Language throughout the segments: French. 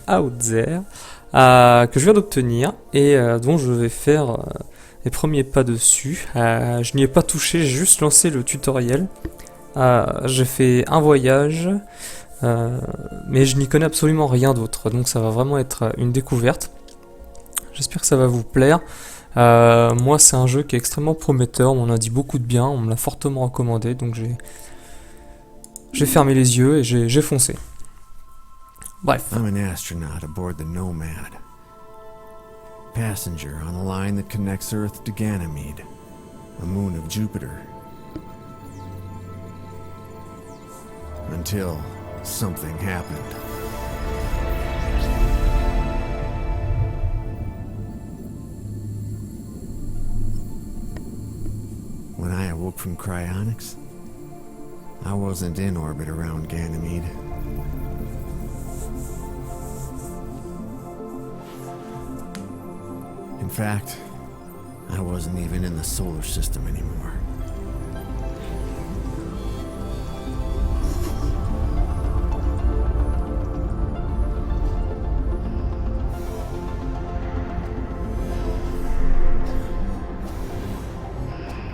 Out There, que je viens d'obtenir et dont je vais faire les premiers pas dessus. Je n'y ai pas touché, j'ai juste lancé le tutoriel. J'ai fait un voyage, mais je n'y connais absolument rien d'autre, donc ça va vraiment être une découverte. J'espère que ça va vous plaire. Moi, c'est un jeu qui est extrêmement prometteur, on en a dit beaucoup de bien, on me l'a fortement recommandé, donc j'ai fermé les yeux et j'ai foncé. Bref. I'm an astronaut aboard the Nomad. Passenger on the line that connects Earth to Ganymede, a moon of Jupiter. Until something happened. When I awoke from cryonics, I wasn't in orbit around Ganymede. In fact, I wasn't even in the solar system anymore.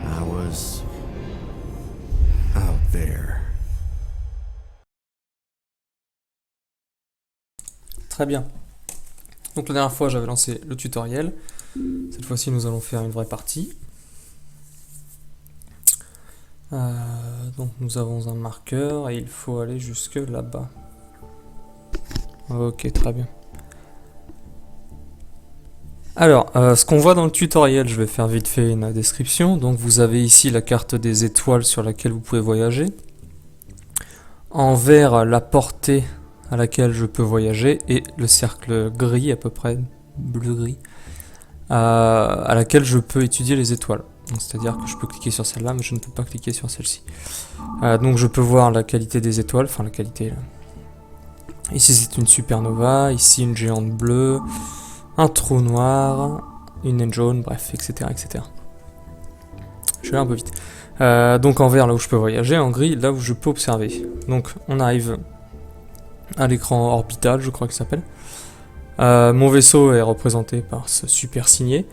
I was out there. Très bien. Donc la dernière fois j'avais lancé le tutoriel. Cette fois-ci nous allons faire une vraie partie. Donc nous avons un marqueur et il faut aller jusque là-bas. Ok, très bien. Alors, ce qu'on voit dans le tutoriel, je vais faire vite fait une description. Donc vous avez ici la carte des étoiles sur laquelle vous pouvez voyager. En vert, la portée à laquelle je peux voyager et le cercle gris à peu près, bleu-gris, à laquelle je peux étudier les étoiles. C'est-à-dire que je peux cliquer sur celle-là, mais je ne peux pas cliquer sur celle-ci. Donc je peux voir la qualité des étoiles, enfin la qualité là. Ici c'est une supernova, ici une géante bleue, un trou noir, une naine jaune, bref, etc. etc. Je vais aller un peu vite. Donc en vert là où je peux voyager, en gris là où je peux observer. Donc on arrive à l'écran orbital, je crois qu'il s'appelle. Mon vaisseau est représenté par ce super signet,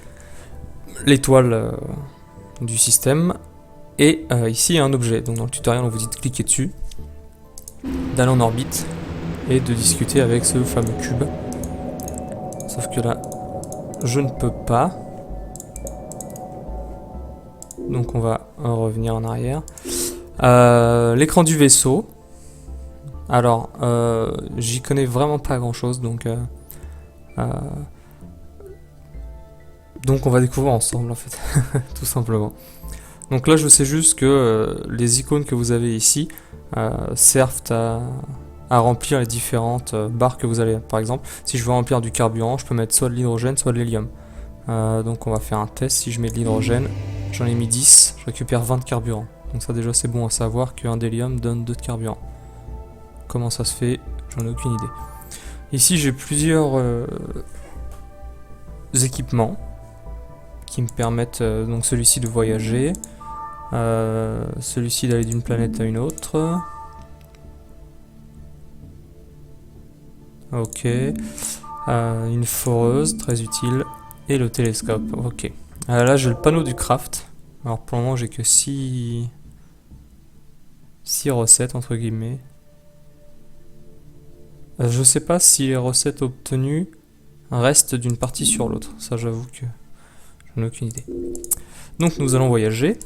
l'étoile du système, et ici il y a un objet. Donc dans le tutoriel on vous dit de cliquer dessus, d'aller en orbite et de discuter avec ce fameux cube. Sauf que là je ne peux pas. Donc on va revenir en arrière. L'écran du vaisseau. Alors j'y connais vraiment pas grand chose, donc on va découvrir ensemble en fait, tout simplement. Donc là je sais juste que les icônes que vous avez ici servent à remplir les différentes barres que vous avez. Par exemple, si je veux remplir du carburant, je peux mettre soit de l'hydrogène, soit de l'hélium. Donc on va faire un test. Si je mets de l'hydrogène, j'en ai mis 10, je récupère 20 de carburant. Donc ça déjà c'est bon à savoir qu'un d'hélium donne 2 de carburant. Comment ça se fait? J'en ai aucune idée. Ici j'ai plusieurs équipements qui me permettent donc celui-ci de voyager, celui-ci d'aller d'une planète à une autre. Ok. Une foreuse, très utile. Et le télescope, ok. Là j'ai le panneau du craft. Alors pour le moment j'ai que 6 recettes entre guillemets. Je sais pas si les recettes obtenues restent d'une partie sur l'autre. Ça j'avoue que j'en ai aucune idée. Donc nous allons voyager.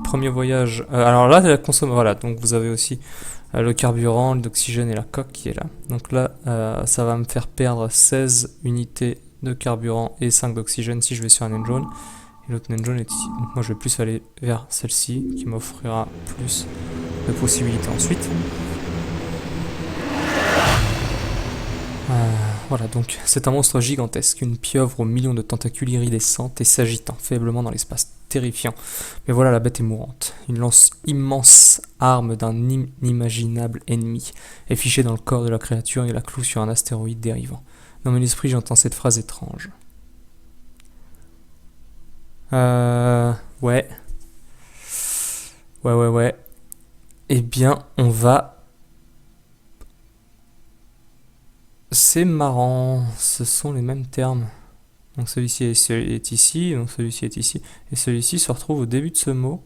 Premier voyage. Alors là la consomme. Voilà, donc vous avez aussi le carburant, l'oxygène et la coque qui est là. Donc là ça va me faire perdre 16 unités de carburant et 5 d'oxygène si je vais sur un naine jaune. Et l'autre naine jaune est ici. Donc moi je vais plus aller vers celle-ci qui m'offrira plus de possibilités ensuite. Voilà, donc c'est un monstre gigantesque, une pieuvre aux millions de tentacules iridescentes et s'agitant faiblement dans l'espace terrifiant. Mais voilà, la bête est mourante. Une lance immense, arme d'un inimaginable ennemi, est fichée dans le corps de la créature et la cloue sur un astéroïde dérivant. Dans mon esprit, j'entends cette phrase étrange. Ouais. Ouais. Eh bien, on va C'est marrant, ce sont les mêmes termes. Donc celui-ci est ici, donc celui-ci est ici. Et celui-ci se retrouve au début de ce mot.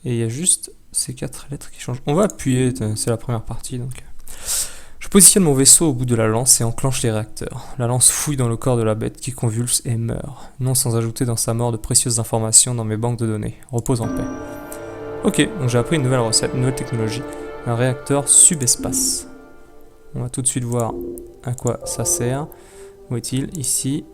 Et il y a juste ces 4 lettres qui changent. On va appuyer, c'est la première partie donc. Je positionne mon vaisseau au bout de la lance et enclenche les réacteurs. La lance fouille dans le corps de la bête qui convulse et meurt. Non sans ajouter dans sa mort de précieuses informations dans mes banques de données. Repose en paix. Ok, donc j'ai appris une nouvelle recette, une nouvelle technologie. Un réacteur subespace. On va tout de suite voir à quoi ça sert. Où est-il? Ici.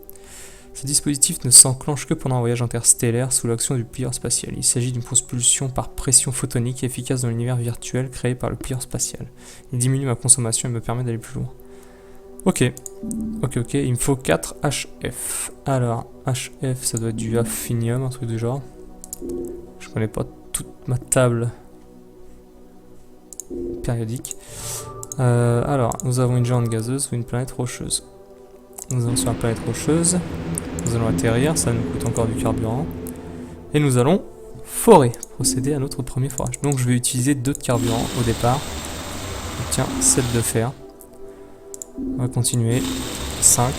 Ce dispositif ne s'enclenche que pendant un voyage interstellaire sous l'action du plieur spatial. Il s'agit d'une propulsion par pression photonique efficace dans l'univers virtuel créé par le plieur spatial. Il diminue ma consommation et me permet d'aller plus loin. Ok, il me faut 4 HF. Alors, HF, ça doit être du affinium, un truc du genre. Je connais pas toute ma table périodique. Alors, nous avons une géante gazeuse ou une planète rocheuse. Nous allons sur la planète rocheuse. Nous allons atterrir, ça nous coûte encore du carburant. Et nous allons forer, procéder à notre premier forage. Donc je vais utiliser 2 de carburant au départ. Donc, tiens, 7 de fer. On va continuer. 5.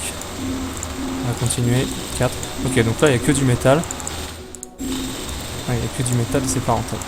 On va continuer. 4. Ok, donc là il n'y a que du métal. Il n'y a que du métal, c'est pas rentable.